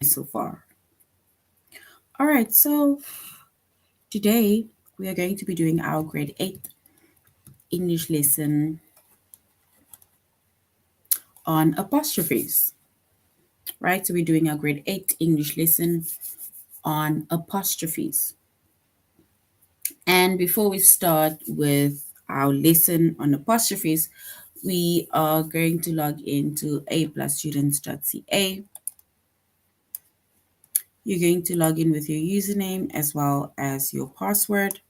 so far. All right, so today we are going to be doing our grade 8 English lesson on apostrophes, right? So we're doing our grade 8 English lesson on apostrophes. And before we start with our lesson on apostrophes, we are going to log into aplusstudents.ca. You're going to log in with your username as well as your password.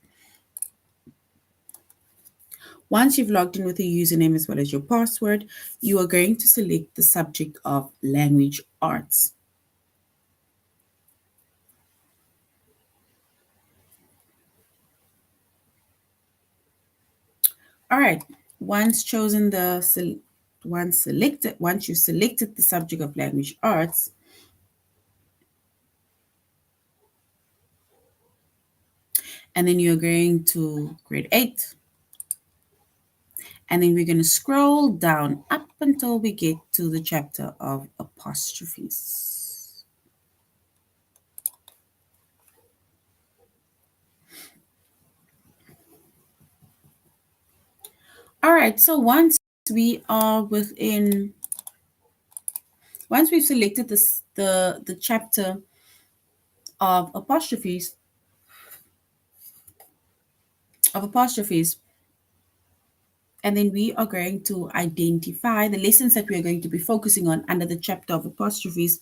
Once you've logged in with your username as well as your password, you are going to select the subject of language arts. All right, once you selected the subject of language arts, and then you're going to grade 8, and then we're going to scroll down up until we get to the chapter of apostrophes. All right, so once we've selected the chapter of apostrophes, and then we are going to identify the lessons that we are going to be focusing on under the chapter of apostrophes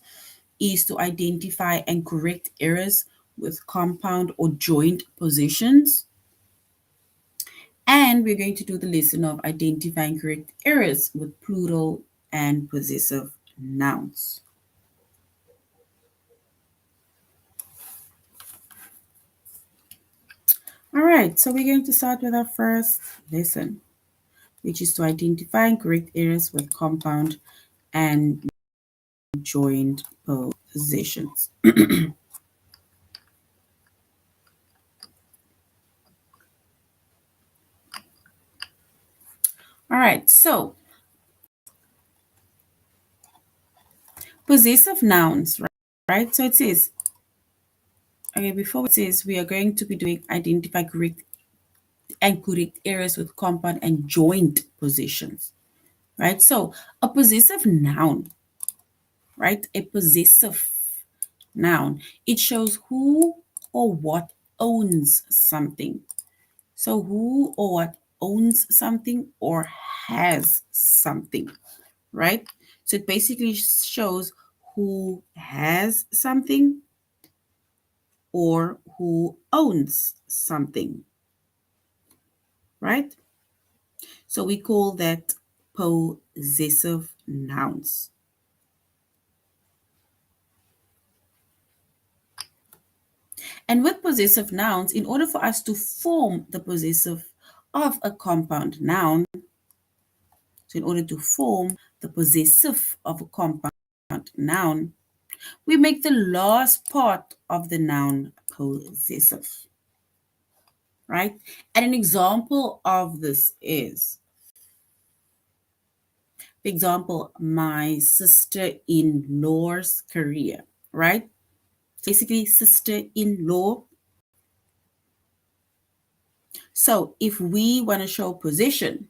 is to identify and correct errors with compound or joint positions. And we're going to do the lesson of identifying correct errors with plural and possessive nouns. All right, so we're going to start with our first lesson, which is to identify and correct errors with compound and joint positions. All right, so possessive nouns, right? So it says, okay, before it says we are going to be doing identify correct errors with compound and joint positions, right? So a possessive noun, right? A possessive noun, it shows who or what owns something. So who or what owns something or has something, right? So it basically shows who has something or who owns something, right? So we call that possessive nouns. And with possessive nouns, in order for us to form the possessive of a compound noun, so in order to form the possessive of a compound noun, we make the last part of the noun possessive, right? And an example of this is, for example, my sister-in-law's career, right? Basically, sister-in-law. So if we want to show possession,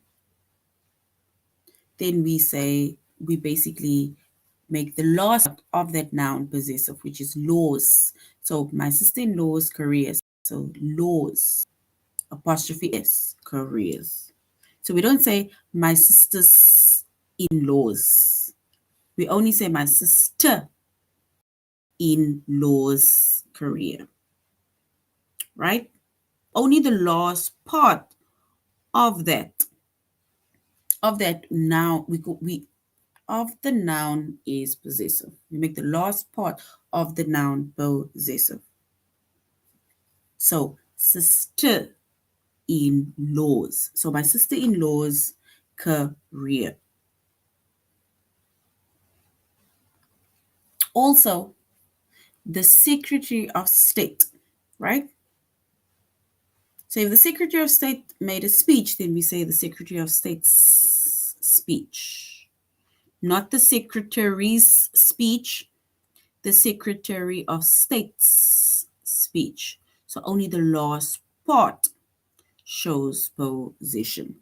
then we basically make the last of that noun possessive, which is laws. So my sister-in-law's career. So laws, apostrophe S, careers. So we don't say my sister's in-laws. We only say my sister-in-law's career, right? Only the last part of that noun of the noun is possessive. We make the last part of the noun possessive. So sister-in-laws. So my sister-in-law's career. Also, the Secretary of State, right? So if the Secretary of State made a speech, then we say the Secretary of State's speech. Not the Secretary's speech, the Secretary of State's speech. So only the last part shows position.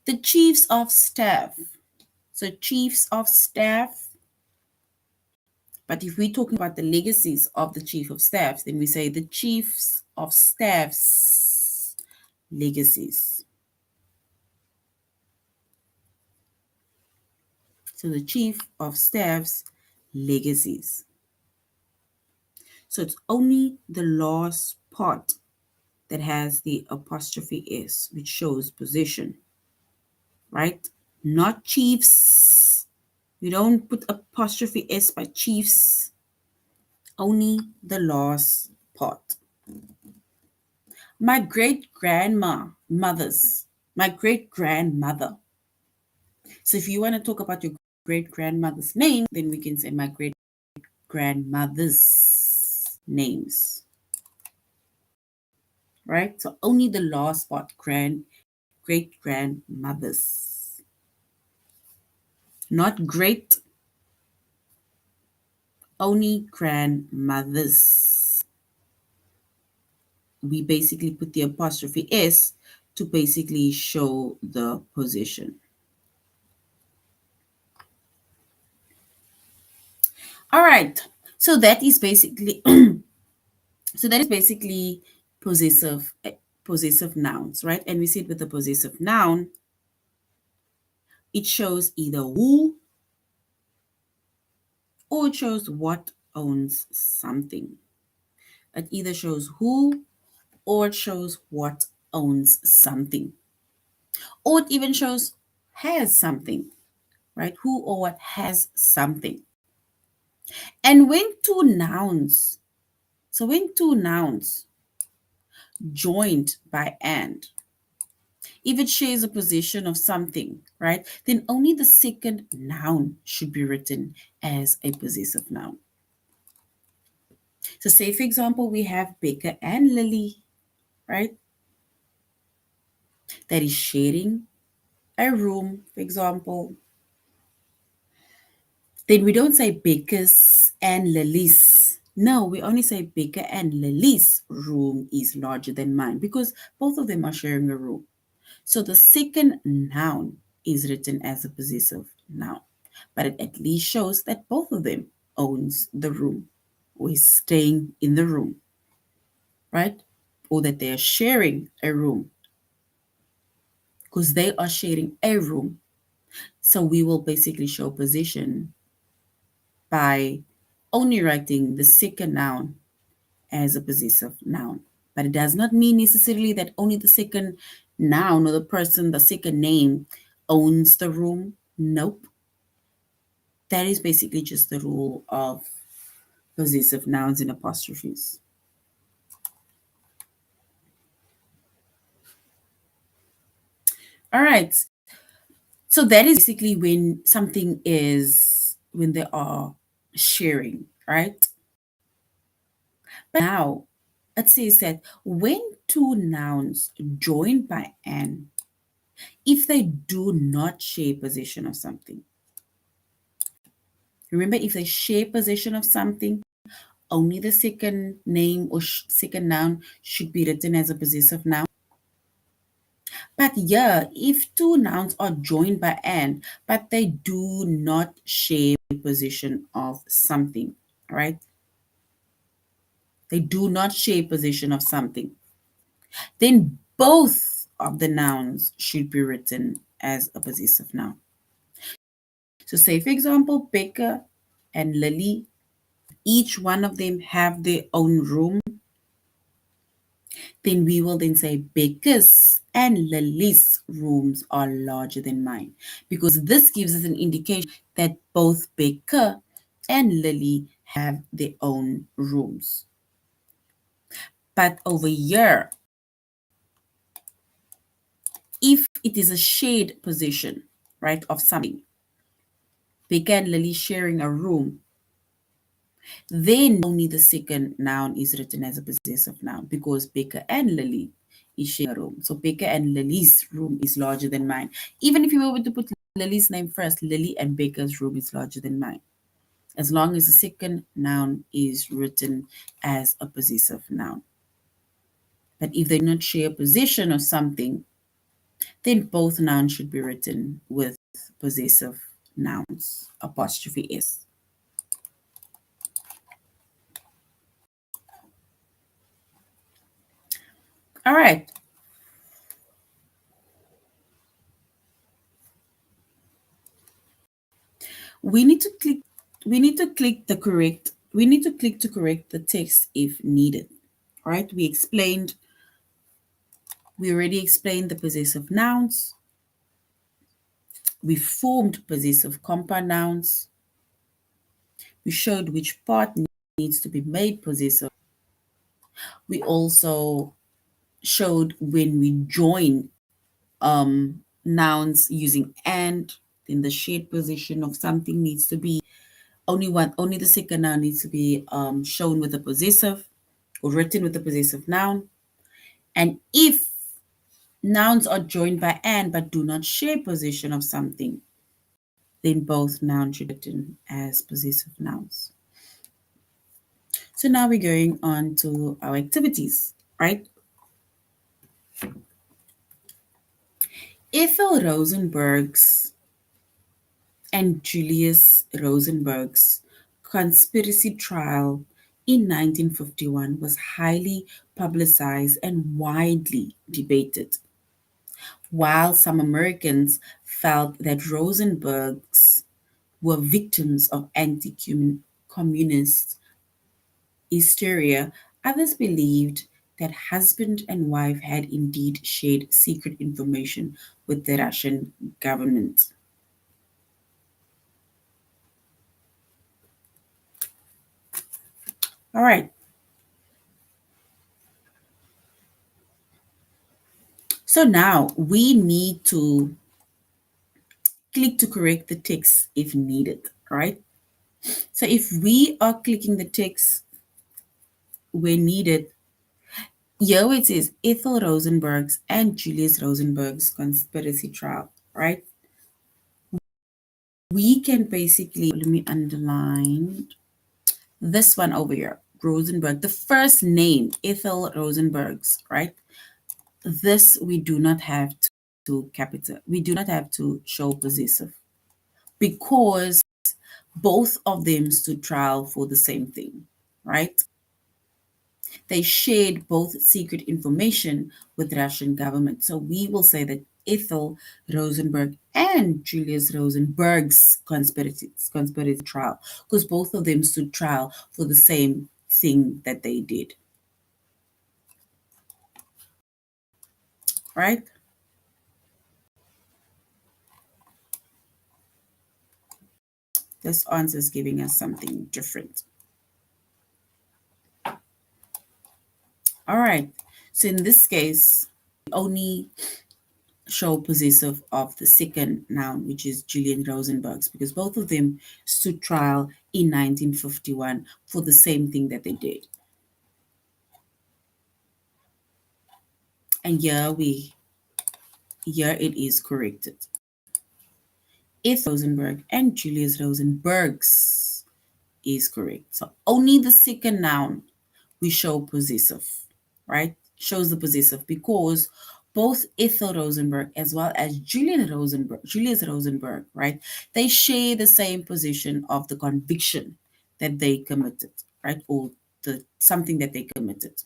The Chiefs of Staff. So Chiefs of Staff. But if we're talking about the legacies of the Chief of Staff, then we say the Chiefs of Staff's legacies. So the Chief of Staff's legacies. So it's only the last part that has the apostrophe S, which shows position, right? Not chiefs. We don't put apostrophe S by chiefs. Only the last part. My great-grandmother. So if you want to talk about your great-grandmother's name, then we can say my great-grandmother's names. Right? So only the last part, great-grandmothers. Not great, only grandmothers. We basically put the apostrophe S to basically show the position. All right. So that is basically possessive nouns, right? And we see it with the possessive noun, it shows either who or it shows what owns something. It either shows who or it shows what owns something. Or it even shows has something, right? Who or what has something. And when two nouns joined by and, if it shares a position of something, right, then only the second noun should be written as a possessive noun. So say, for example, we have Becca and Lily, right, that is sharing a room, for example. Then we don't say Becca's and Lily's. No, we only say Becca and Lily's room is larger than mine because both of them are sharing a room. So the second noun is written as a possessive noun, but it at least shows that both of them owns the room or is staying in the room, right? Or that they are sharing a room because they are sharing a room. So we will basically show position by only writing the second noun as a possessive noun. But it does not mean necessarily that only the second noun or the person, the second name, owns the room. Nope. That is basically just the rule of possessive nouns and apostrophes. All right. So that is basically when they are sharing, right? But now it says that when two nouns joined by an, if they do not share possession of something. Remember, if they share possession of something, only the second name or second noun should be written as a possessive noun. But yeah, if two nouns are joined by an, but they do not share possession of something, right? They do not share possession of something. Then both of the nouns should be written as a possessive noun. So say, for example, Becca and Lily, each one of them have their own room. Then we will then say Becca's and Lily's rooms are larger than mine, because this gives us an indication that both Becca and Lily have their own rooms. But over here, if it is a shared possession, right, of something, Becca and Lily sharing a room, then only the second noun is written as a possessive noun because Becca and Lily is sharing a room. So Becca and Lily's room is larger than mine. Even if you were to put Lily's name first, Lily and Becca's room is larger than mine, as long as the second noun is written as a possessive noun. But if they do not share possession of something, then both nouns should be written with possessive nouns, apostrophe S. All right. We need to click we need to click the correct we need to click to correct the text if needed. All right? We already explained the possessive nouns. We formed possessive compound nouns. We showed which part needs to be made possessive. We also showed when we join nouns using and, then the shared position of something needs to be only the second noun needs to be shown with a possessive or written with a possessive noun. And if nouns are joined by and but do not share possession of something, then both nouns should be written as possessive nouns. So now we're going on to our activities, right? Ethel Rosenberg's and Julius Rosenberg's conspiracy trial in 1951 was highly publicized and widely debated. While some Americans felt that Rosenbergs were victims of anti communist hysteria, others believed that husband and wife had indeed shared secret information with the Russian government. All right. So now we need to click to correct the text if needed, right? So if we are clicking the text where needed, here it says Ethel Rosenberg's and Julius Rosenberg's conspiracy trial, right? We can basically, let me underline this one over here, Rosenberg, the first name, Ethel Rosenberg's, right? This we do not have to capital, we do not have to show possessive because both of them stood trial for the same thing, right? They shared both secret information with the Russian government. So we will say that Ethel Rosenberg and Julius Rosenberg's conspiracy trial, because both of them stood trial for the same thing that they did, right? This answer is giving us something different. All right. So in this case, we only show possessive of the second noun, which is Julian Rosenberg's, because both of them stood trial in 1951 for the same thing that they did. And here it is corrected. Ethel Rosenberg and Julius Rosenberg's is correct. So only the second noun we show possessive, right? Shows the possessive because both Ethel Rosenberg as well as Julius Rosenberg, right? They share the same position of the conviction that they committed, right? Or the something that they committed.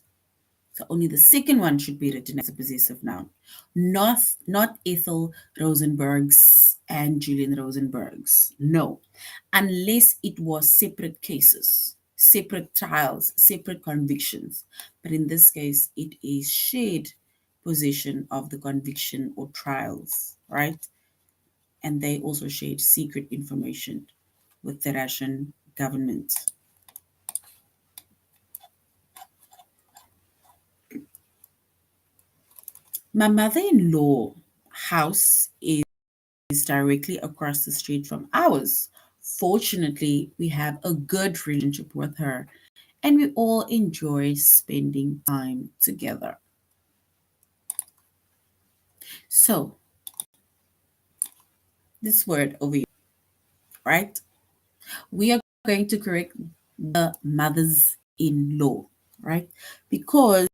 So only the second one should be written as a possessive noun, not Ethel Rosenberg's and Julian Rosenberg's. No, unless it was separate cases, separate trials, separate convictions. But in this case, it is shared possession of the conviction or trials, right? And they also shared secret information with the Russian government. My mother-in-law house is directly across the street from ours. Fortunately, we have a good relationship with her and we all enjoy spending time together. So this word over here, right? We are going to correct the mothers-in-law, right? Because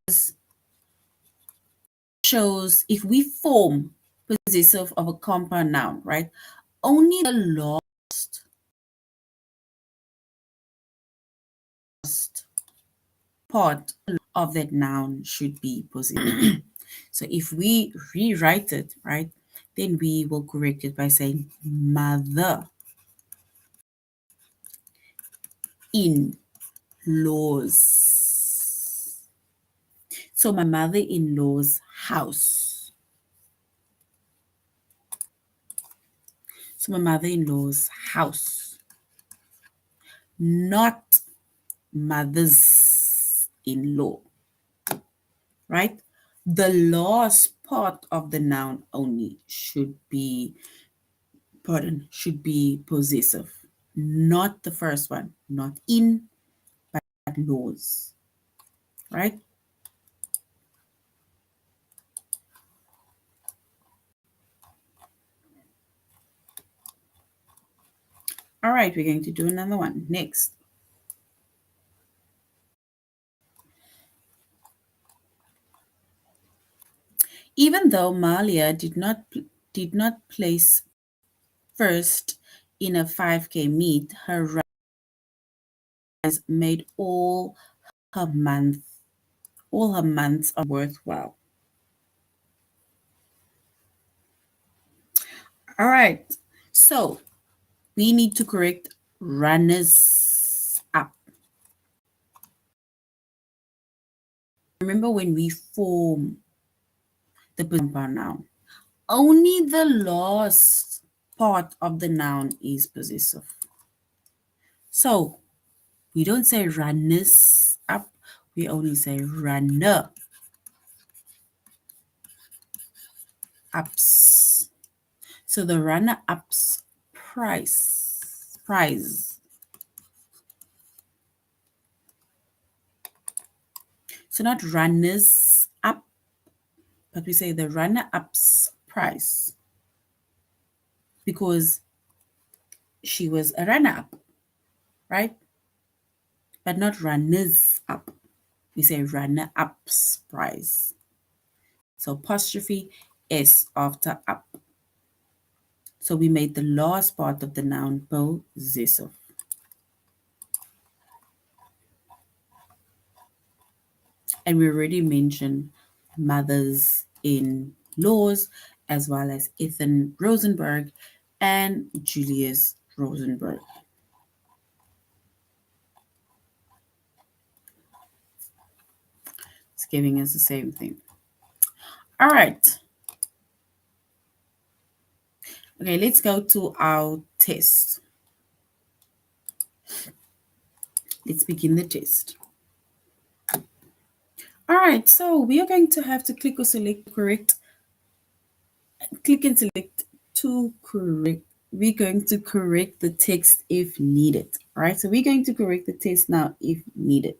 shows if we form possessive of a compound noun, right? Only the last part of that noun should be possessive. So if we rewrite it, right, then we will correct it by saying mother in laws. So my mother-in-law's house. So my mother-in-law's house, not mothers-in-law, right? The last part of the noun only should be, should be possessive, not the first one, not in, but laws, right? All right, we're going to do another one next. Even though Malia did not place first in a 5K meet, her rise made her month all her months are worthwhile. All right, so we need to correct runners up. Remember when we form the compound noun, only the last part of the noun is possessive. So we don't say runners up, we only say runner ups. So the runner ups prize. So not runners up, but we say the runner up's prize because she was a runner up, right? But not runners up. We say runner up's prize. So apostrophe S after up. So we made the last part of the noun possessive. And we already mentioned mothers in laws, as well as Ethan Rosenberg and Julius Rosenberg. It's giving us the same thing. All right. Okay, let's go to our test. Let's begin the test. All right, so we are going to have to click or select correct. Click and select to correct. We're going to correct the text if needed. All right, so we're going to correct the text now if needed.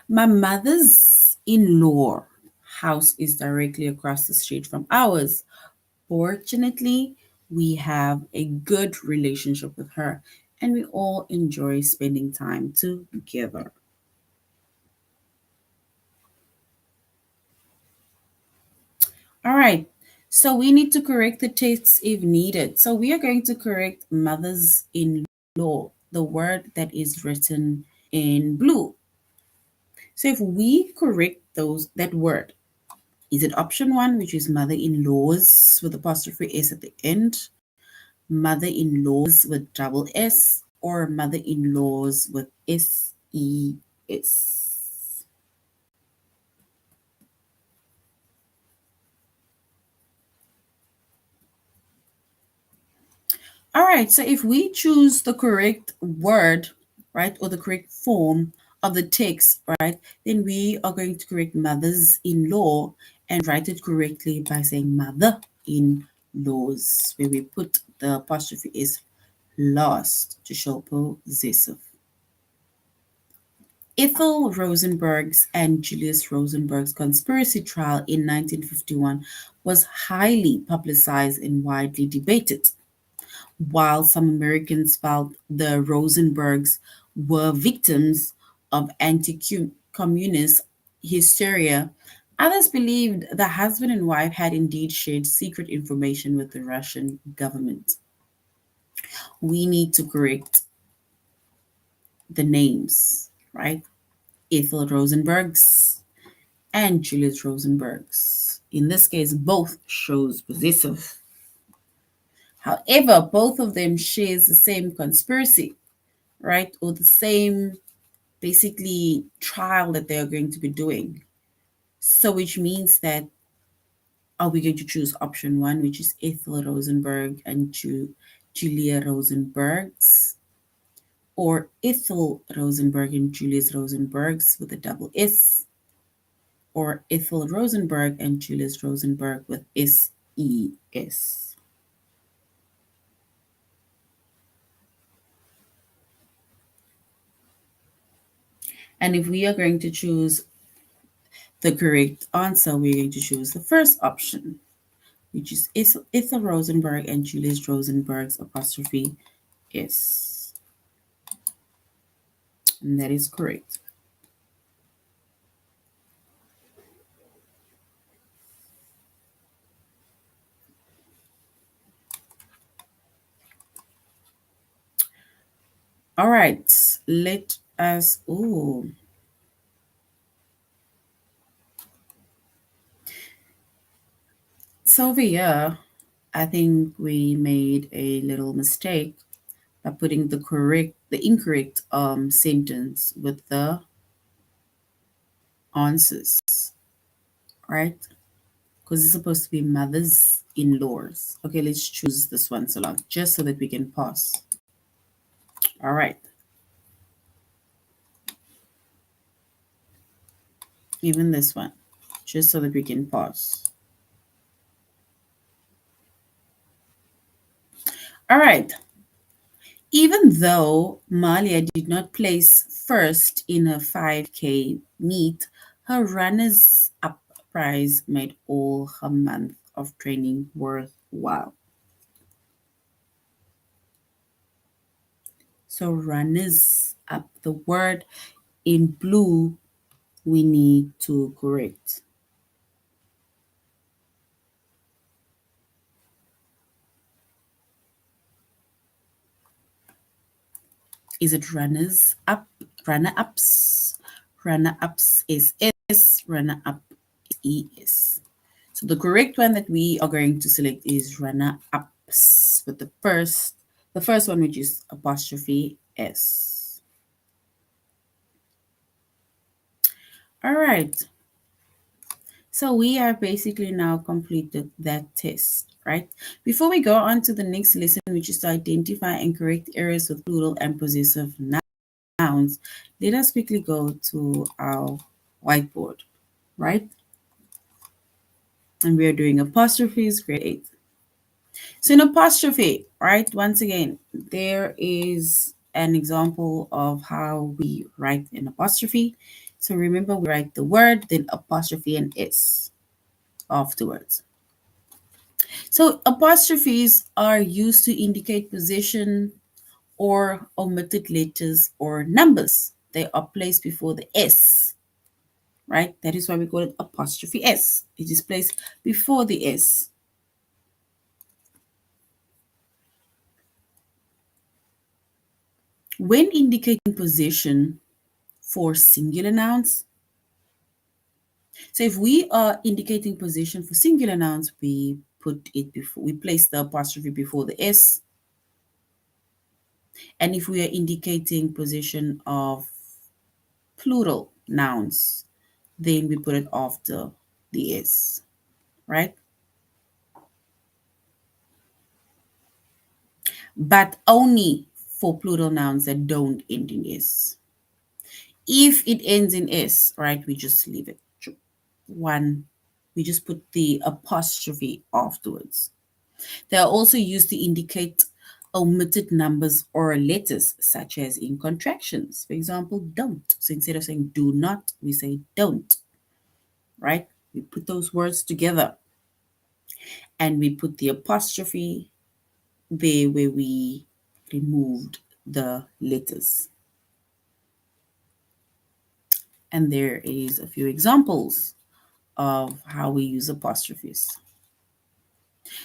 My mother's in-law house is directly across the street from ours. Fortunately, we have a good relationship with her and we all enjoy spending time together. All right, so we need to correct the text if needed. So we are going to correct mothers-in-law, the word that is written in blue. So if we correct that word, is it option 1, which is mother-in-laws with apostrophe S at the end, mother-in-laws with double S, or mother-in-laws with S-E-S? All right, so if we choose the correct word, right, or the correct form of the text, right, then we are going to correct mothers-in-law and write it correctly by saying mother-in-laws, where we put the apostrophe S last to show possessive. Ethel Rosenberg's and Julius Rosenberg's conspiracy trial in 1951 was highly publicized and widely debated. While some Americans felt the Rosenbergs were victims of anti communist hysteria, others believed the husband and wife had indeed shared secret information with the Russian government. We need to correct the names, right? Ethel Rosenberg's and Julius Rosenberg's. In this case, both shows possessive. However, both of them shares the same conspiracy, right? Or the same basically trial that they are going to be doing. So which means that are we going to choose option one, which is Ethel Rosenberg and Julia Rosenberg's, or Ethel Rosenberg and Julius Rosenberg's with a double S, or Ethel Rosenberg and Julius Rosenberg with SES. And if we are going to choose the correct answer, we're going to choose the first option, which is Ethel Rosenberg and Julius Rosenberg's apostrophe S. And that is correct. All right, let us, so over here, I think we made a little mistake by putting the incorrect sentence with the answers, right? Because it's supposed to be mothers in laws. Okay, let's choose this one so long, just so that we can pass. All right. Even this one, just so that we can pause. All right. Even though Malia did not place first in her 5K meet, her runners up prize made all her month of training worthwhile. So, runners up, the word in blue we need to correct. Is it runners up, runner ups? Runner ups is S, runner up is ES. So the correct one that we are going to select is runner ups with the first one, which is apostrophe S. All right. So we have basically now completed that test, right? Before we go on to the next lesson, which is to identify and correct errors with plural and possessive nouns, let us quickly go to our whiteboard, right? And we are doing apostrophes, grade 8. So in apostrophe, right, once again, there is an example of how we write an apostrophe. So remember, we write the word, then apostrophe and S afterwards. So apostrophes are used to indicate position or omitted letters or numbers. They are placed before the S, right? That is why we call it apostrophe S. It is placed before the S. When indicating position for singular nouns, so if we are indicating position for singular nouns, we put it before, we place the apostrophe before the S. And if we are indicating position of plural nouns, then we put it after the S, right? But only for plural nouns that don't end in S. If it ends in S, right, we just leave it. One, we just put the apostrophe afterwards. They are also used to indicate omitted numbers or letters, such as in contractions. For example, don't. So instead of saying do not, we say don't, right? We put those words together and we put the apostrophe there where we removed the letters. And there is a few examples of how we use apostrophes.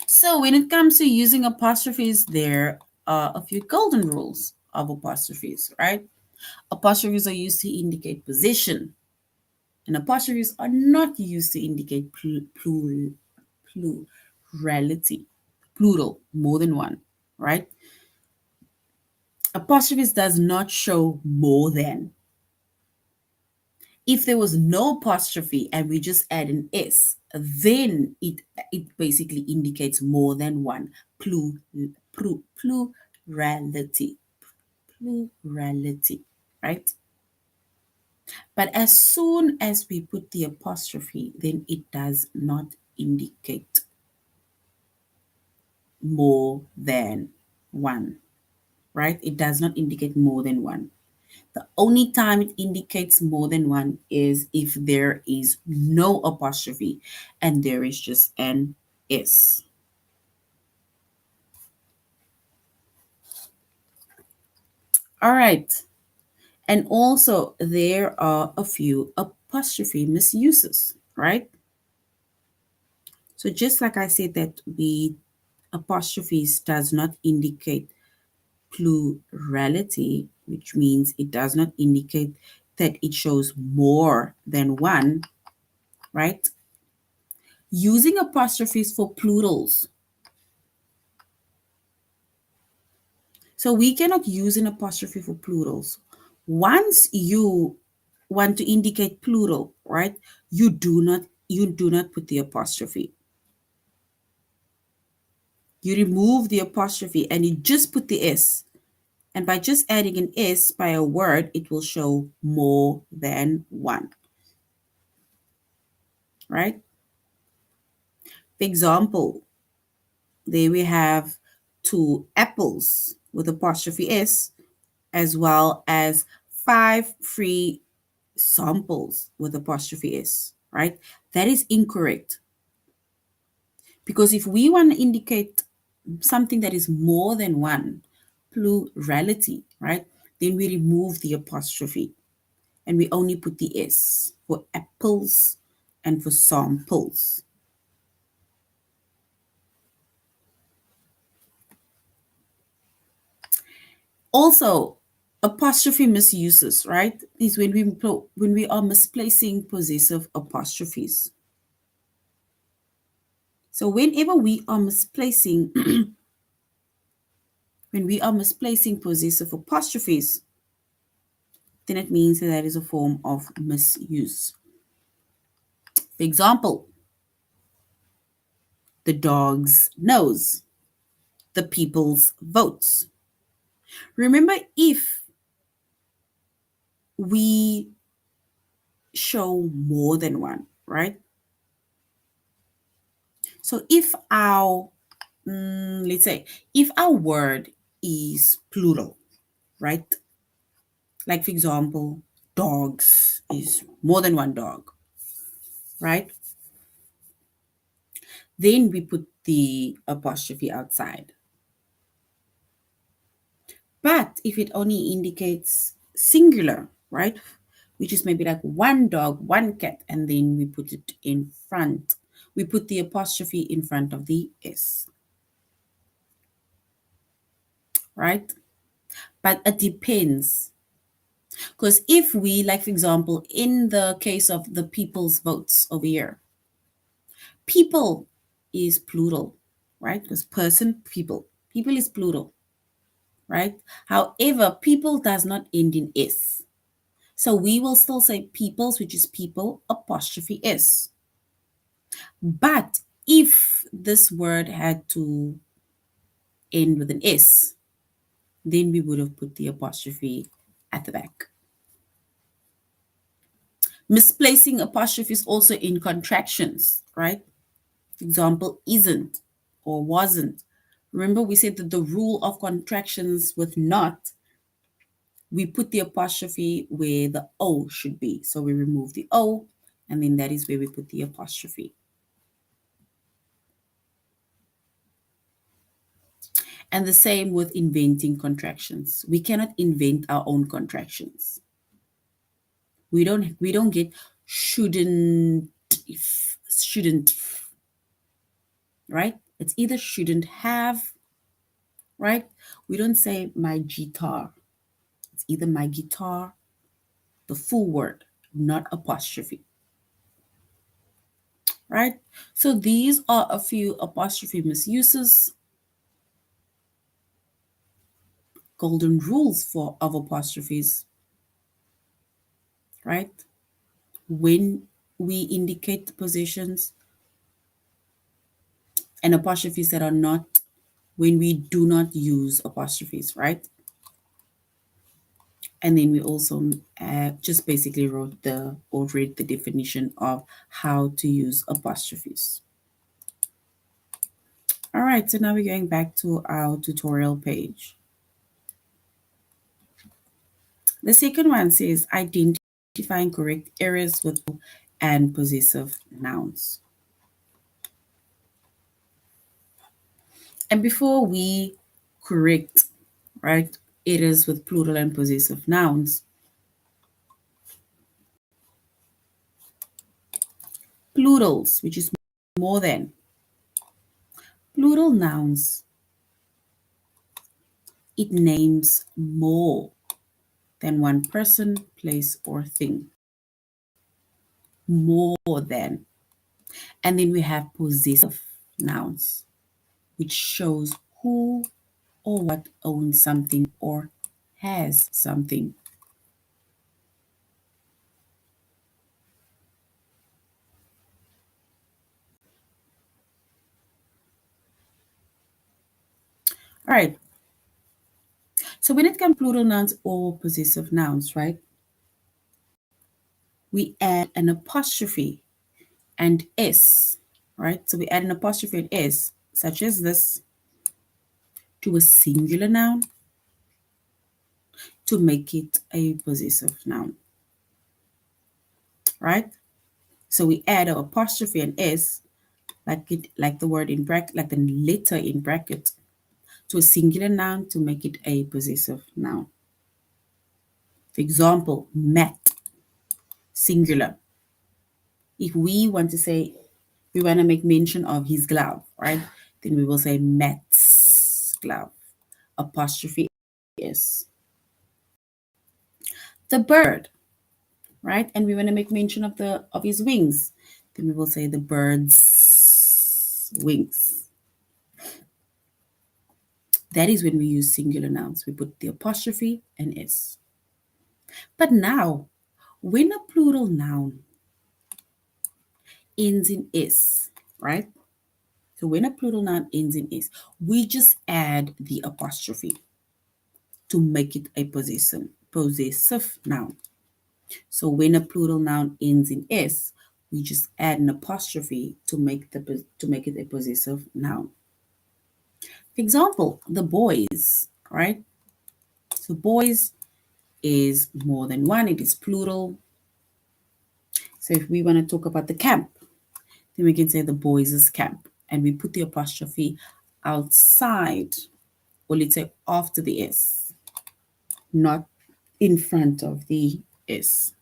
So when it comes to using apostrophes, there are a few golden rules of apostrophes, right? Apostrophes are used to indicate position, and apostrophes are not used to indicate plurality, plural, more than one, right? Apostrophes does not show more than. If there was no apostrophe and we just add an S, then it basically indicates more than one. Plurality. Plurality, right? But as soon as we put the apostrophe, then it does not indicate more than one, right? It does not indicate more than one. The only time it indicates more than one is if there is no apostrophe and there is just an S. All right. And also, there are a few apostrophe misuses, right? So just like I said that apostrophes does not indicate plurality, which means it does not indicate that it shows more than one, right? Using apostrophes for plurals. So we cannot use an apostrophe for plurals. Once you want to indicate plural, right? You do not put the apostrophe. You remove the apostrophe and you just put the S. And by just adding an S by a word, it will show more than one, right? For example, there we have 2 apples with apostrophe S, as well as 5 free samples with apostrophe S, right? That is incorrect. Because if we want to indicate something that is more than one, plurality, right? Then we remove the apostrophe and we only put the S for apples and for samples. Also, apostrophe misuses, right? Is when we are misplacing possessive apostrophes. So whenever we are misplacing when we are misplacing possessive apostrophes, then it means that that is a form of misuse. For example, the dog's nose, the people's votes. Remember, if we show more than one, right? So if let's say, if our word is plural, right? Like, for example, dogs is more than one dog, right? Then we put the apostrophe outside. But if it only indicates singular, right? Which is maybe like one dog, one cat, and then we put it in front. We put the apostrophe in front of the S, right? But it depends. Because if we, like, for example, in the case of the people's votes over here, people is plural, right? Because person, people. People is plural, right? However, people does not end in S. So we will still say peoples, which is people, apostrophe S. But if this word had to end with an S, then we would have put the apostrophe at the back. Misplacing apostrophes also in contractions, right? Example, isn't or wasn't. Remember we said that the rule of contractions with not, we put the apostrophe where the O should be. So we remove the O, and then that is where we put the apostrophe. And the same with inventing contractions. We cannot invent our own contractions. We don't get shouldn't, right? It's either shouldn't have, right? We don't say my guitar. It's either my guitar, the full word, not apostrophe. Right? So these are a few apostrophe misuses, golden rules of apostrophes, right? When we indicate the positions, and apostrophes that are not, when we do not use apostrophes, right? And then we also just basically wrote or read the definition of how to use apostrophes. All right, so now we're going back to our tutorial page. The second one says identifying correct errors with and possessive nouns. And before we correct, right, errors with plural and possessive nouns, plurals, which is more than, plural nouns, it names more than one person, place, or thing. More than. And then we have possessive nouns, which shows who or what owns something or has something. All right. So when it comes to plural nouns or possessive nouns, right, we add an apostrophe and s, right? So we add an apostrophe and s, such as this, to a singular noun to make it a possessive noun, right? So we add an apostrophe and s, like the word in bracket, like the letter in bracket, to a singular noun to make it a possessive noun. For example, mat, singular. If we want to say, we want to make mention of his glove, right? Then we will say Matt's glove, apostrophe s. The bird, right? And we want to make mention of his wings. Then we will say the bird's wings. That is when we use singular nouns. We put the apostrophe and s. But now, when a plural noun ends in s, right? So when a plural noun ends in s, we just add the apostrophe to make it a possessive noun. So when a plural noun ends in s, we just add an apostrophe to make it a possessive noun. For example, the boys, right? So boys is more than one, it is plural. So if we want to talk about the camp, then we can say the boys' camp, and we put the apostrophe outside, or let's say after the s, not in front of the s.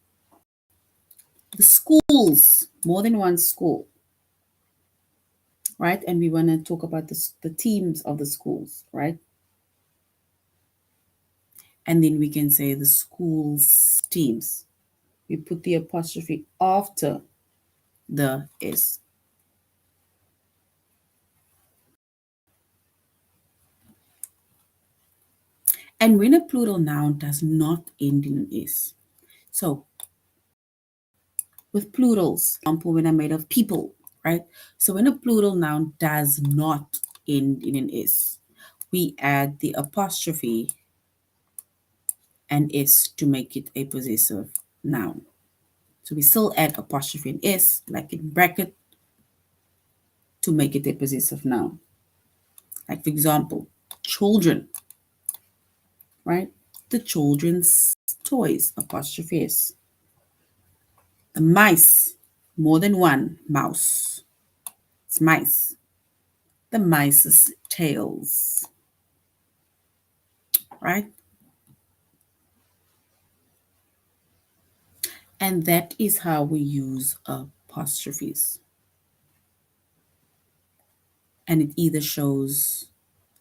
The schools, more than one school, right? And we want to talk about the teams of the schools, right? And then we can say the school's teams. We put the apostrophe after the s. And when a plural noun does not end in an s, so with plurals, for example, when I made of people, right? So when a plural noun does not end in an s, we add the apostrophe and s to make it a possessive noun. So we still add apostrophe and s, like in bracket, to make it a possessive noun, Like, for example, children, right? The children's toys, apostrophes. The mice, more than one mouse. It's mice. The mice's tails, right? And that is how we use apostrophes. And it either shows,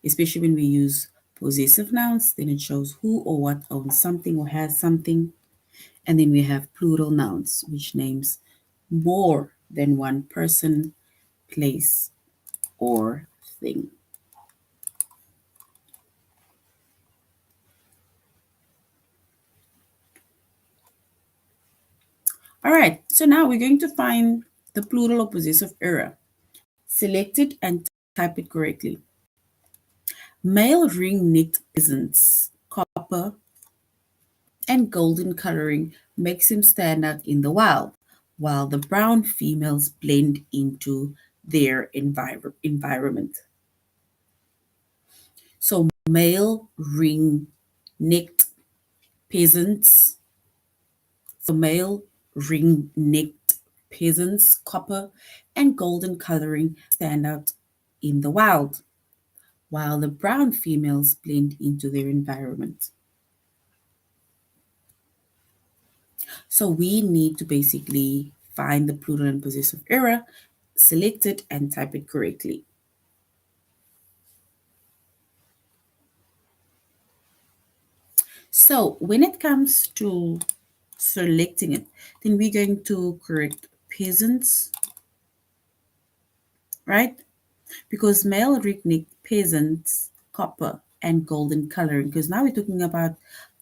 especially when we use possessive nouns, then it shows who or what owns something or has something. And then we have plural nouns, which names more than one person, place, or thing. All right, so now we're going to find the plural or possessive error. Select it and type it correctly. Male ring-necked peasants, copper and golden coloring makes him stand out in the wild, while the brown females blend into their environment. So male ring-necked peasants, so male ring-necked peasants, copper and golden coloring stand out in the wild, while the brown females blend into their environment. So we need to basically find the plural and possessive error, select it, and type it correctly. So when it comes to selecting it, then we're going to correct peasants, right? Because male ethnic peasants, copper and golden coloring, because now we're talking about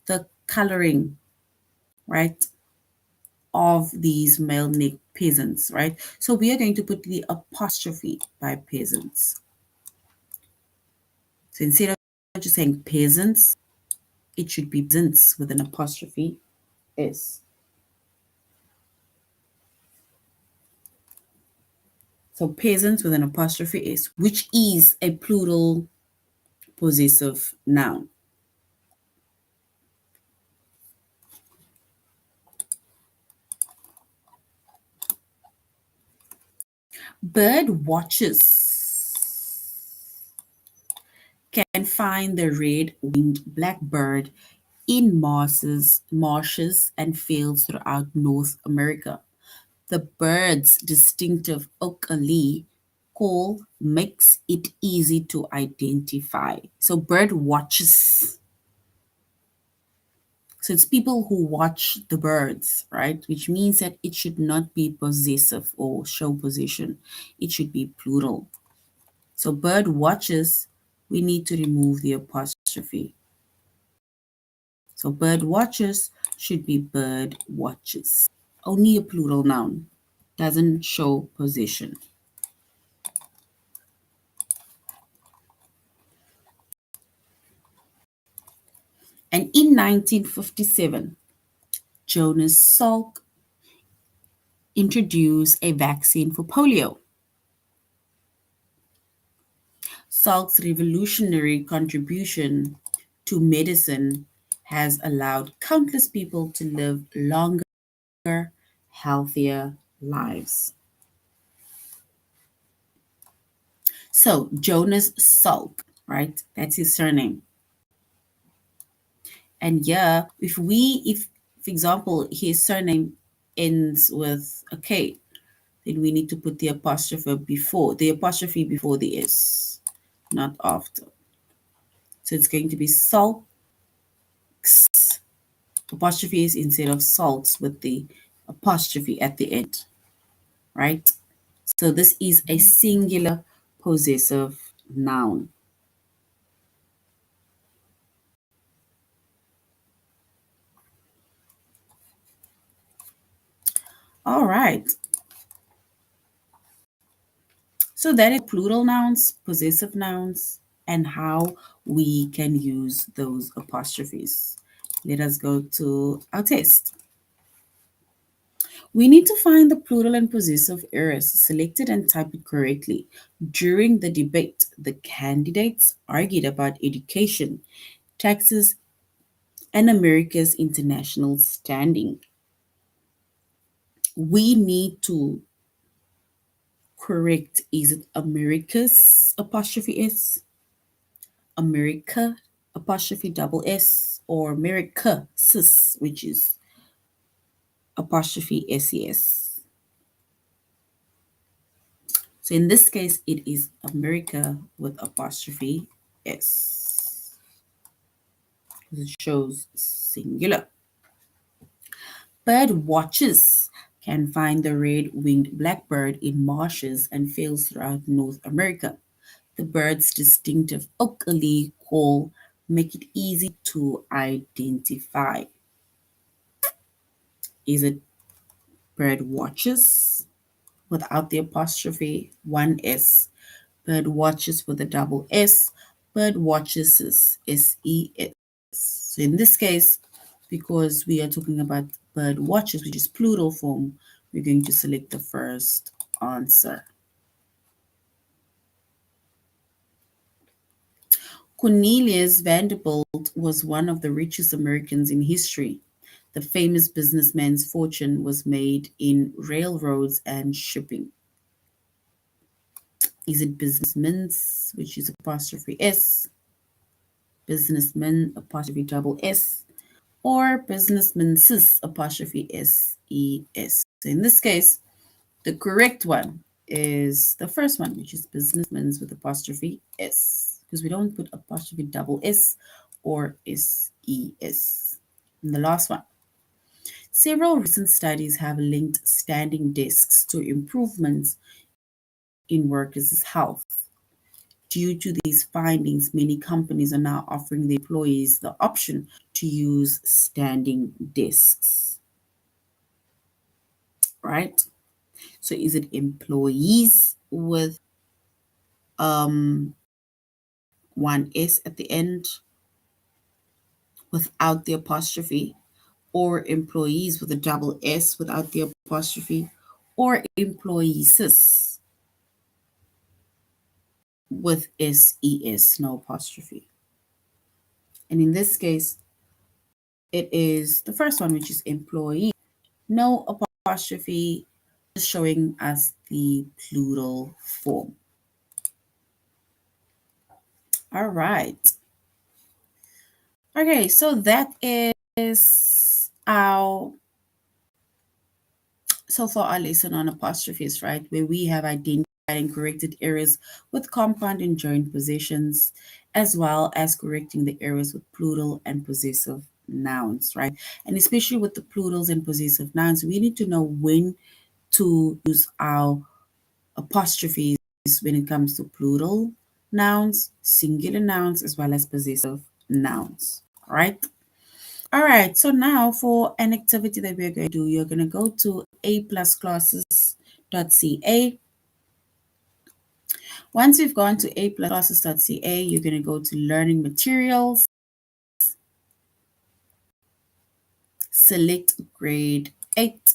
the coloring, right, of these male neck peasants, right? So we are going to put the apostrophe by peasants. So instead of just saying peasants, it should be peasants with an apostrophe S. So peasants with an apostrophe S, which is a plural possessive noun. Bird watchers can find the red-winged blackbird in marshes and fields throughout North America. The bird's distinctive oak-a-lee call makes it easy to identify. So bird watches. So it's people who watch the birds, right? Which means that it should not be possessive or show possession. It should be plural. So bird watches, we need to remove the apostrophe. So bird watches should be bird watches. Only a plural noun, doesn't show possession. And in 1957, Jonas Salk introduced a vaccine for polio. Salk's revolutionary contribution to medicine has allowed countless people to live longer, healthier lives. So, Jonas Salk, right? That's his surname. And yeah, if for example, his surname ends with a K, then we need to put the apostrophe before the S, not after. So it's going to be salts, apostrophes instead of salts with the apostrophe at the end, right? So this is a singular possessive noun. All right. So that is plural nouns, possessive nouns, and how we can use those apostrophes. Let us go to our test. We need to find the plural and possessive areas, select it and type it correctly. During the debate, the candidates argued about education, taxes, and America's international standing. We need to correct, is it America's apostrophe S, America apostrophe double S, or America sis, which is apostrophe SES. So in this case, it is America with apostrophe S. It shows singular. Bird watchers can find the red-winged blackbird in marshes and fields throughout North America. The bird's distinctive oak-a-lee call make it easy to identify. Is it bird watches without the apostrophe, one S, bird watches with a double S, bird watches is S-E-S. So in this case, because we are talking about bird watches, which is plural form, we're going to select the first answer. Cornelius Vanderbilt was one of the richest Americans in history. The famous businessman's fortune was made in railroads and shipping. Is it businessmen's, which is apostrophe S, businessman apostrophe double S, or businessmen's apostrophe S-E-S? So in this case, the correct one is the first one, which is businessmen's with apostrophe S, because we don't put apostrophe double S or S-E-S. And the last one. Several recent studies have linked standing desks to improvements in workers' health. Due to these findings, many companies are now offering their employees the option to use standing desks. Right? So is it employees with one S at the end without the apostrophe, or employees with a double S without the apostrophe, or employees with SES, no apostrophe? And in this case, it is the first one, which is employee, no apostrophe, just showing us the plural form. All right. Okay, so that is our so far our lesson on apostrophes, right? Where we have identified and corrected errors with compound and joint possessions, as well as correcting the errors with plural and possessive nouns, right? And especially with the plurals and possessive nouns, we need to know when to use our apostrophes when it comes to plural nouns, singular nouns, as well as possessive nouns, right? All right, so now for an activity that we're going to do, you're going to go to aplusclasses.ca. Once you've gone to aplusclasses.ca, you're going to go to learning materials, select grade 8,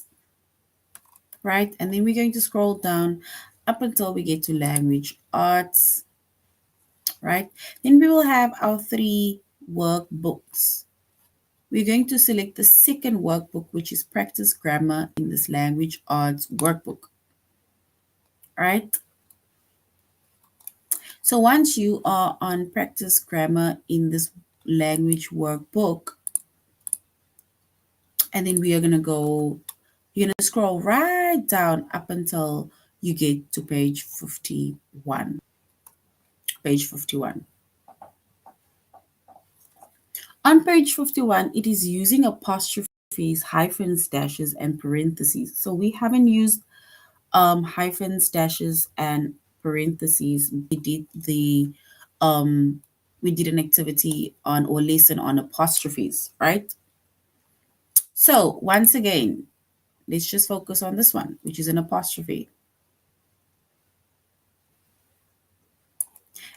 right? And then we're going to scroll down up until we get to language arts, right? Then we will have our 3 workbooks. We're going to select the second workbook, which is practice grammar in this language arts workbook, right? So once you are on practice grammar in this language workbook, and then we are going to go, you're going to scroll right down up until you get to page 51. Page 51. On page 51, it is using apostrophes, hyphens, dashes, and parentheses. So we haven't used hyphens, dashes, and parentheses. We did an activity on or lesson on apostrophes, right? So once again, let's just focus on this one, which is an apostrophe.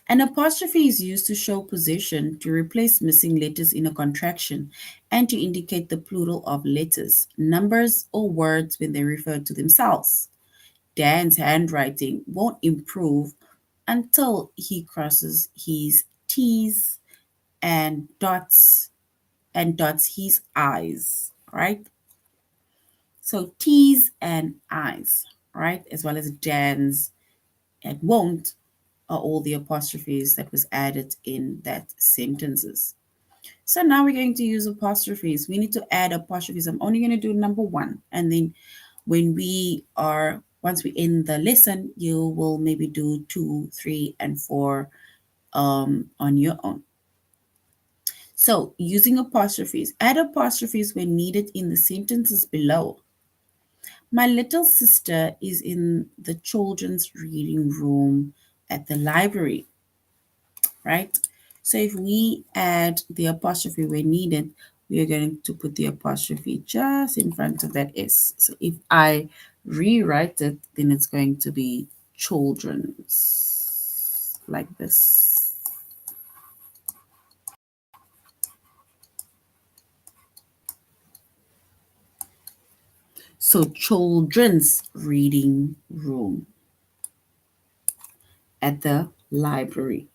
An apostrophe is used to show position, to replace missing letters in a contraction, and to indicate the plural of letters, numbers, or words when they refer to themselves. Dan's handwriting won't improve until he crosses his T's and dots his I's, right? So T's and I's, right? As well as Dan's and won't are all the apostrophes that was added in that sentences. So now we're going to use apostrophes. We need to add apostrophes. I'm only going to do number one. And then once we end the lesson, you will maybe do 2, 3, and 4 on your own. So using apostrophes, add apostrophes when needed in the sentences below. My little sister is in the children's reading room at the library, right? So if we add the apostrophe where needed, we are going to put the apostrophe just in front of that S. So if I rewrite it, then it's going to be children's, like this. So children's reading room at the library.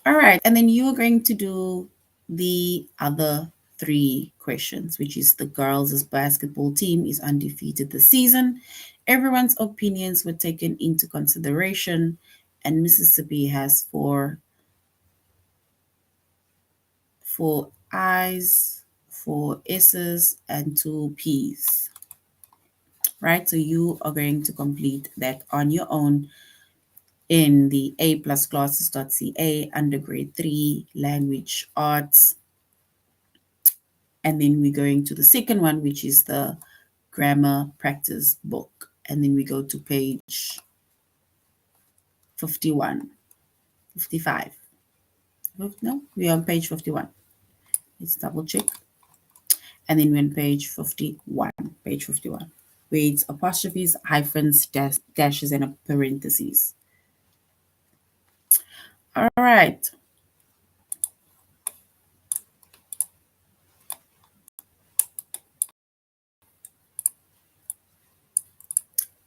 All right, and then you are going to do the other 3 questions, which is the girls' basketball team is undefeated this season. Everyone's opinions were taken into consideration, and Mississippi has four I's, 4 S's, and 2 P's. Right, so you are going to complete that on your own in the A plus classes.ca under grade 3 language arts. And then we're going to the second one, which is the grammar practice book. And then we go to page 51, 55. No, we're on page 51. Let's double check. And then we're on page 51, page 51. Where it's apostrophes, hyphens, dashes, and a parentheses. All right.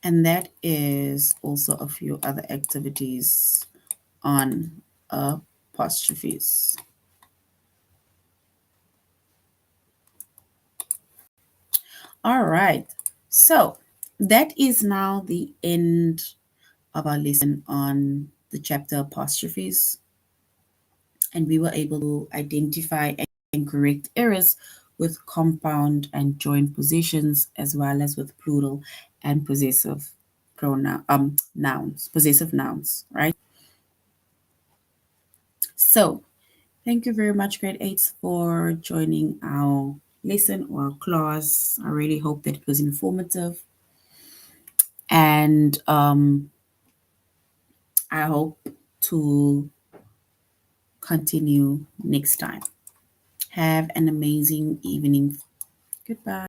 And that is also a few other activities on apostrophes. All right. So that is now the end of our lesson on the chapter apostrophes. And we were able to identify and correct errors with compound and joint positions, as well as with plural and possessive nouns, possessive nouns, right? So thank you very much, grade 8s, for joining our lesson or our class. I really hope that it was informative. And I hope to continue next time. Have an amazing evening. Goodbye.